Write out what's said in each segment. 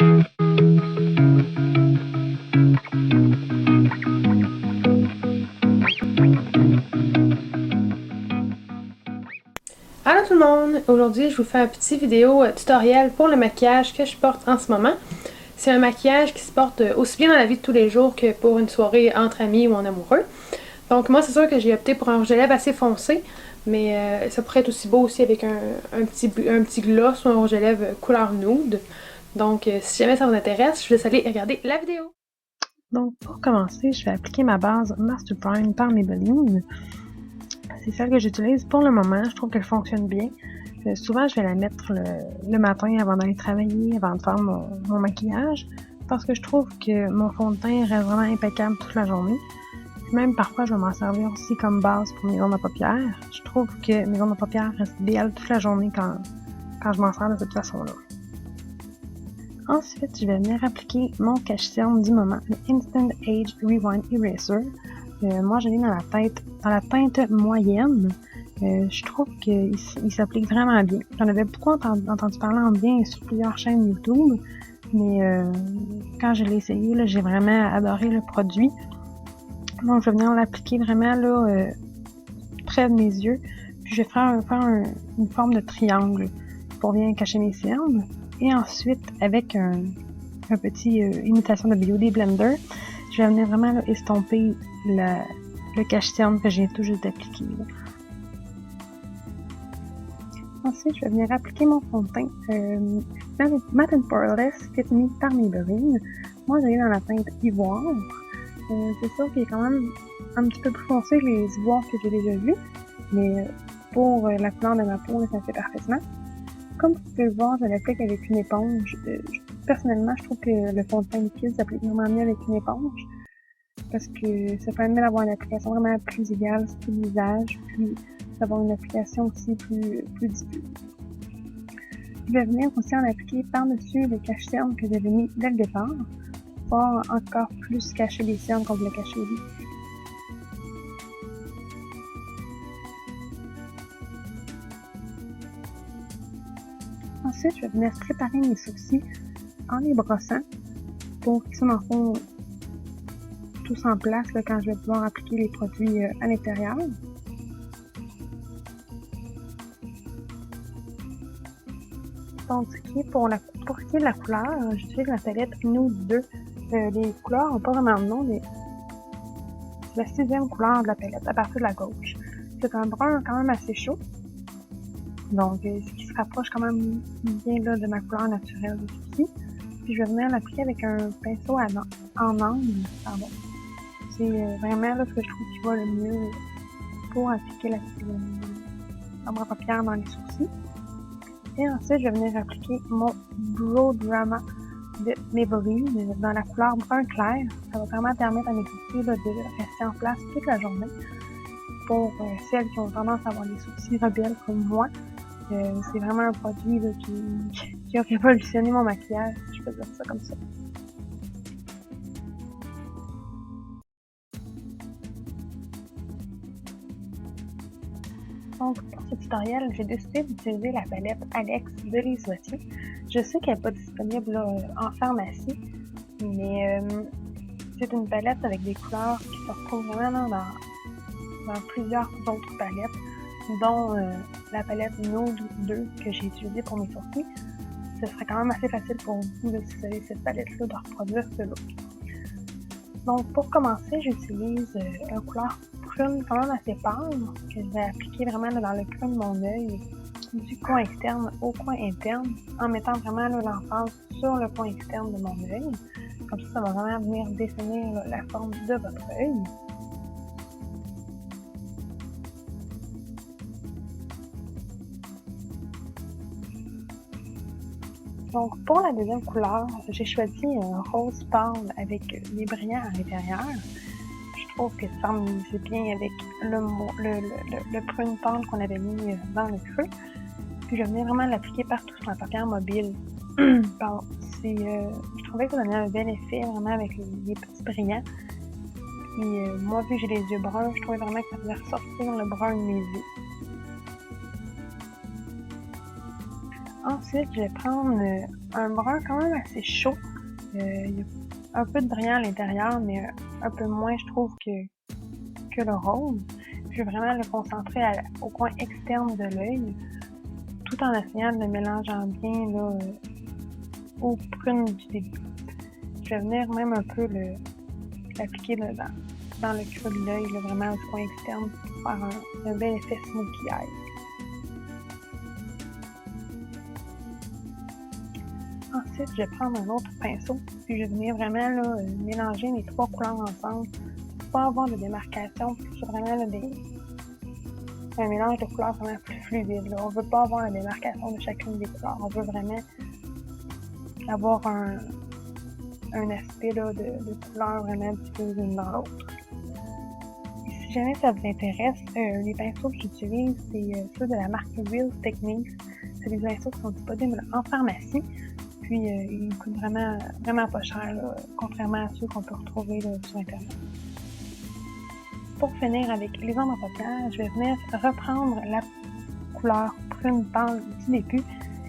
Allô tout le monde! Aujourd'hui, je vous fais un petit vidéo tutoriel pour le maquillage que je porte en ce moment. C'est un maquillage qui se porte aussi bien dans la vie de tous les jours que pour une soirée entre amis ou en amoureux. Donc moi, c'est sûr que j'ai opté pour un rouge à lèvres assez foncé, mais ça pourrait être aussi beau aussi avec un petit gloss ou un rouge à lèvres couleur nude. Donc si jamais ça vous intéresse, je vous laisse aller regarder la vidéo. Donc pour commencer, je vais appliquer ma base Master Prime par Maybelline. C'est celle que j'utilise pour le moment, je trouve qu'elle fonctionne bien. Souvent, je vais la mettre le matin avant d'aller travailler, avant de faire mon maquillage, parce que je trouve que mon fond de teint reste vraiment impeccable toute la journée. Puis même parfois, je vais m'en servir aussi comme base pour mes ondes à paupières. Je trouve que mes ondes à paupières restent belles toute la journée quand je m'en sers de cette façon-là. Ensuite, je vais venir appliquer mon cache-cerne du moment, le Instant Age Rewind Eraser. Moi, je l'ai dans la teinte moyenne. Je trouve qu'il s'applique vraiment bien. J'en avais beaucoup entendu parler en bien sur plusieurs chaînes YouTube, mais quand je l'ai essayé, là, j'ai vraiment adoré le produit. Donc, je vais venir l'appliquer vraiment là, près de mes yeux. Puis, je vais faire une forme de triangle pour bien cacher mes cernes. Et ensuite, avec un petit imitation de Beauty Blender, je vais venir vraiment là, estomper le cache-cerne que j'ai tout juste appliqué. Ensuite, je vais venir appliquer mon fond de teint Matte & Poreless Fit Me par Maybelline. Moi, j'ai dans la teinte ivoire. C'est sûr qu'il est quand même un petit peu plus foncé que les ivoires que j'ai déjà vus, mais pour la couleur de ma peau, ça fait parfaitement. Comme vous pouvez le voir, je l'applique avec une éponge. Personnellement, je trouve que le fond de teint liquide s'applique vraiment mieux avec une éponge, parce que ça permet d'avoir une application vraiment plus égale sur le visage, puis d'avoir une application aussi plus diffuse. Je vais venir aussi en appliquer par-dessus le cache-cerne que j'avais mis dès le départ, pour encore plus cacher les cernes qu'on voulait cacher au début. Ensuite, je vais venir préparer mes sourcils en les brossant pour qu'ils soient dans le fond tous en place là, quand je vais pouvoir appliquer les produits à l'intérieur. Donc, pour ce qui est de la couleur, j'utilise la palette Nude 2. Les couleurs n'ont pas vraiment de nom, mais c'est la 6e couleur de la palette, à partir de la gauche. C'est un brun quand même assez chaud, donc ce qui se rapproche quand même bien là, de ma couleur naturelle ici. Puis je vais venir l'appliquer avec un pinceau en angle, pardon. C'est vraiment là, ce que je trouve qui va le mieux pour appliquer l'ombre à paupières dans les sourcils. Et ensuite, je vais venir appliquer mon Brow Drama de Maybelline dans la couleur brun clair. Ça va vraiment permettre à mes sourcils là, de rester en place toute la journée. Pour celles qui ont tendance à avoir des sourcils rebelles comme moi, c'est vraiment un produit là, qui a révolutionné mon maquillage, si je peux dire ça comme ça. Donc, pour ce tutoriel, j'ai décidé d'utiliser la palette Alex de Les Oitiers. Je sais qu'elle n'est pas disponible là, en pharmacie, mais c'est une palette avec des couleurs qui se retrouvent vraiment dans plusieurs autres palettes, dont la palette Nude 2 que j'ai utilisée pour mes sourcils. Ce serait quand même assez facile pour vous, là, si vous avez cette palette-là, de reproduire ce look. Donc, pour commencer, j'utilise une couleur prune quand même assez pâle, que je vais appliquer vraiment là, dans le creux de mon œil, du coin externe au coin interne, en mettant vraiment l'emphase sur le coin externe de mon œil. Comme ça va vraiment venir définir là, la forme de votre œil. Donc, pour la deuxième couleur, j'ai choisi un rose pâle avec des brillants à l'intérieur. Je trouve que ça s'harmonisait bien avec le prune pâle qu'on avait mis dans le creux. Puis je venais vraiment l'appliquer partout sur la paupière mobile. Pardon. Je trouvais que ça donnait un bel effet vraiment avec les petits brillants. Puis moi, vu que j'ai les yeux bruns, je trouvais vraiment que ça faisait ressortir le brun de mes yeux. Ensuite, je vais prendre un brun quand même assez chaud. Il y a un peu de brillant à l'intérieur, mais un peu moins, je trouve, que le rose. Je vais vraiment le concentrer au coin externe de l'œil, tout en essayant de le mélangeant bien là, aux prunes du début. Je vais venir même un peu l'appliquer dans le creux de l'œil, vraiment du coin externe, pour faire un bel effet smoky eye. Ensuite, je vais prendre un autre pinceau, puis je vais venir vraiment là, mélanger les trois couleurs ensemble pour pas avoir de démarcation, puis c'est vraiment là, un mélange de couleurs vraiment plus fluide. Là. On veut pas avoir la démarcation de chacune des couleurs, on veut vraiment avoir un aspect là, de couleurs vraiment diffuses l'une dans l'autre. Si jamais ça vous intéresse, les pinceaux que j'utilise, c'est ceux de la marque Real Techniques. C'est des pinceaux qui sont disponibles en pharmacie. Puis ils coûtent vraiment, vraiment pas cher, là, contrairement à ceux qu'on peut retrouver là, sur Internet. Pour finir avec les ombres à paupières, je vais venir reprendre la couleur prune pâle du début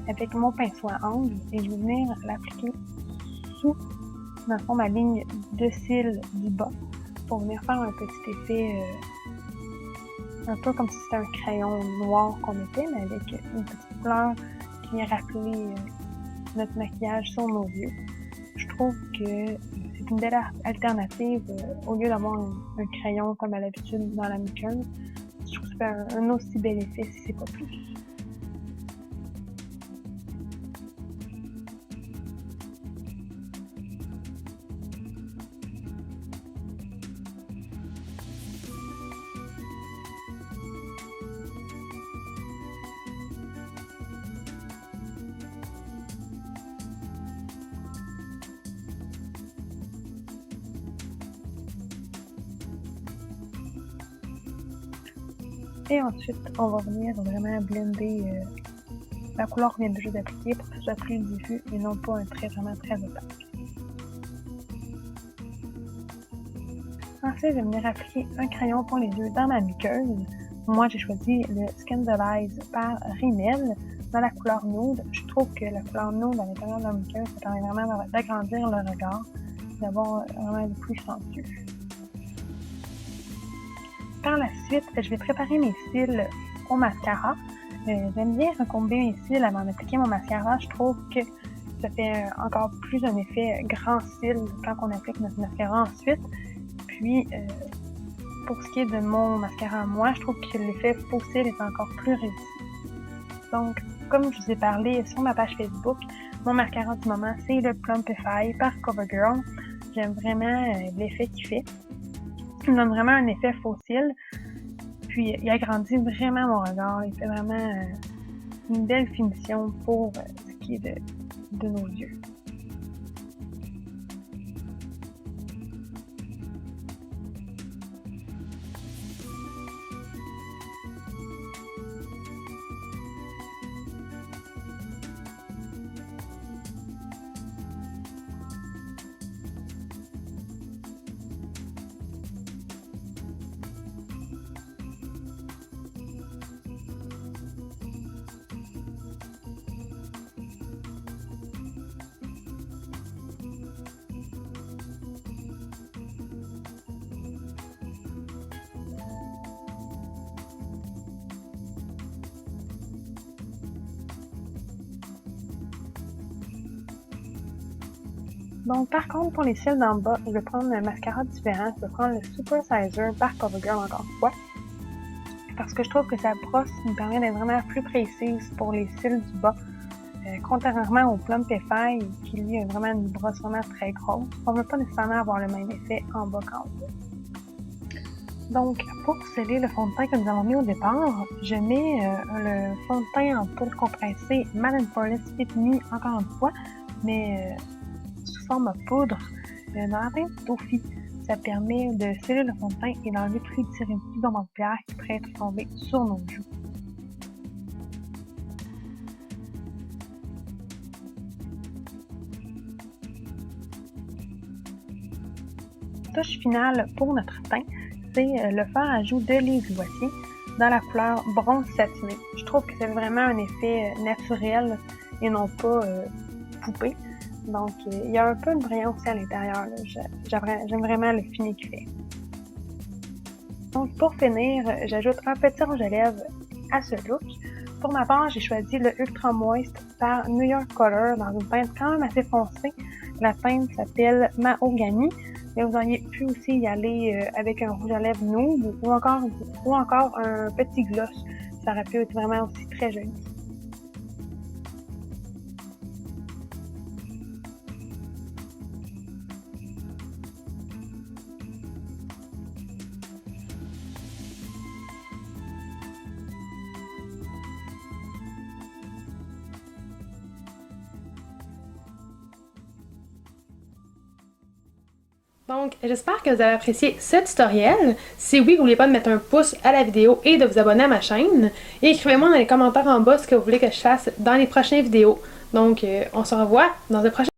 avec mon pinceau à angle et je vais venir l'appliquer sous, dans le fond, ma ligne de cils du bas pour venir faire un petit effet un peu comme si c'était un crayon noir qu'on mettait, mais avec une petite couleur qui vient rappeler notre maquillage sur nos yeux. Je trouve que c'est une belle alternative au lieu d'avoir un crayon comme à l'habitude dans la muqueuse. Je trouve que ça fait un aussi bel effet si c'est pas plus. Et ensuite, on va venir vraiment blender la couleur qu'on vient de juste d'appliquer pour que ce soit plus diffus et non pas un trait vraiment très opaque. Ensuite, je vais venir appliquer un crayon pour les yeux dans ma muqueuse. Moi, j'ai choisi le Scandalize par Rimmel dans la couleur nude. Je trouve que la couleur nude à l'intérieur de la muqueuse, ça permet vraiment d'agrandir le regard et d'avoir vraiment le plus sensueux. Par la suite, je vais préparer mes cils au mascara. J'aime bien recomber mes cils avant d'appliquer mon mascara. Je trouve que ça fait encore plus un effet grand cils quand on applique notre mascara ensuite. Puis, pour ce qui est de mon mascara à moi, je trouve que l'effet faux cils est encore plus réussi. Donc, comme je vous ai parlé sur ma page Facebook, mon mascara du moment, c'est le Plumpify par CoverGirl. J'aime vraiment l'effet qu'il fait. Il me donne vraiment un effet faux cils. Puis, il agrandit vraiment mon regard. Il fait vraiment une belle finition pour ce qui est de nos yeux. Donc, par contre, pour les cils d'en bas, je vais prendre un mascara différent. Je vais prendre le Super Sizer par CoverGirl encore une fois. Parce que je trouve que sa brosse me permet d'être vraiment plus précise pour les cils du bas. Contrairement au Plumpify, qui lui a vraiment une brosse vraiment très grosse, on ne veut pas nécessairement avoir le même effet en bas qu'en haut. Donc, pour sceller le fond de teint que nous avons mis au départ, je mets le fond de teint en poudre compressée Matte & Poreless Fit Me encore une fois, mais sous forme poudre dans la teinte Toffee. Ça permet de sceller le fond de teint et d'enlever tous les petits résidus d'ombre de pierre qui pourraient être tombés sur nos joues. Touche finale pour notre teint, c'est le fard à joues de Lise Boissier dans la couleur bronze satiné. Je trouve que c'est vraiment un effet naturel et non pas poupée. Donc, il y a un peu de brillant aussi à l'intérieur. J'aime vraiment le fini qu'il fait. Donc, pour finir, j'ajoute un petit rouge à lèvres à ce look. Pour ma part, j'ai choisi le Ultra Moist par New York Color dans une teinte quand même assez foncée. La teinte s'appelle Mahogany, mais vous auriez pu aussi y aller avec un rouge à lèvres nude ou encore un petit gloss. Ça aurait pu être vraiment aussi très joli. Donc, j'espère que vous avez apprécié ce tutoriel. Si oui, n'oubliez pas de mettre un pouce à la vidéo et de vous abonner à ma chaîne. Et écrivez-moi dans les commentaires en bas ce que vous voulez que je fasse dans les prochaines vidéos. Donc, on se revoit dans un prochain